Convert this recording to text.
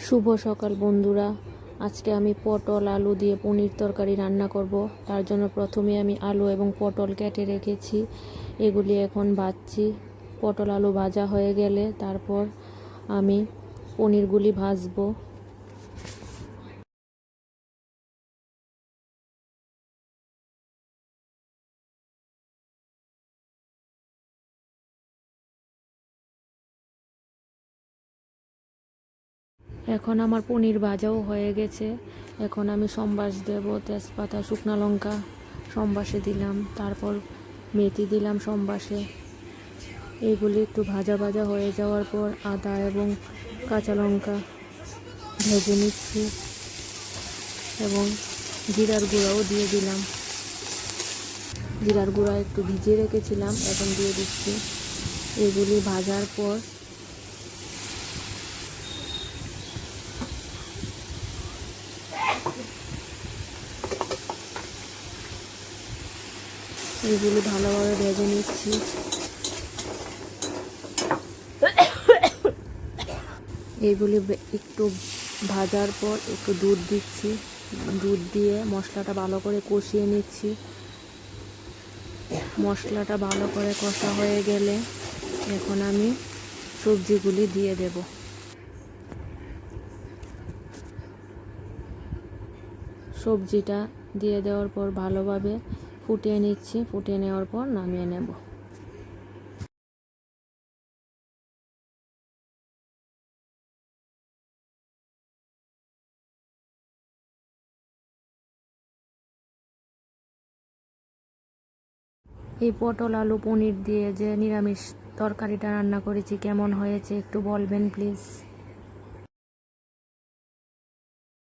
শুভ সকাল বন্ধুরা। আজকে আমি পটল আলু দিয়ে পনির তরকারি রান্না করব। তার জন্য প্রথমে আমি আলু এবং পটল কেটে রেখেছি, এগুলি এখন ভাজছি। পটল আলু ভাজা হয়ে গেলে তারপর আমি পনিরগুলি ভাজবো। এখন আমার পনির ভাজাও হয়ে গেছে। এখন আমি সম্বাস দেব, তেজপাতা, শুকনো লঙ্কা সম্বাসে দিলাম, তারপর মেথি দিলাম সম্বাসে। এগুলি একটু ভাজা ভাজা হয়ে যাওয়ার পর আদা এবং কাঁচা লঙ্কা ভেজে নিচ্ছি এবং জিরার গুঁড়াও দিয়ে দিলাম। জিরার গুঁড়া একটু ভিজিয়ে রেখেছিলাম, এখন দিয়ে দিচ্ছি। এগুলি ভাজার পর এগুলি ভালোভাবে ভেজে নিচ্ছি। এগুলি একটু ভাজার পর একটু দুধ দিচ্ছি, দুধ দিয়ে মশলাটা ভালো করে কষিয়ে নিচ্ছি। মশলাটা ভালো করে কষা হয়ে গেলে এখন আমি সবজিগুলি দিয়ে দেব। সবজিটা দিয়ে দেওয়ার পর ভালোভাবে ফুটিয়ে নিচ্ছি, ফুটিয়ে নেওয়ার পর নামিয়ে নেব। এই পটল আলু পনির দিয়ে যে নিরামিষ তরকারিটা রান্না করেছি কেমন হয়েছে একটু বলবেন প্লিজ।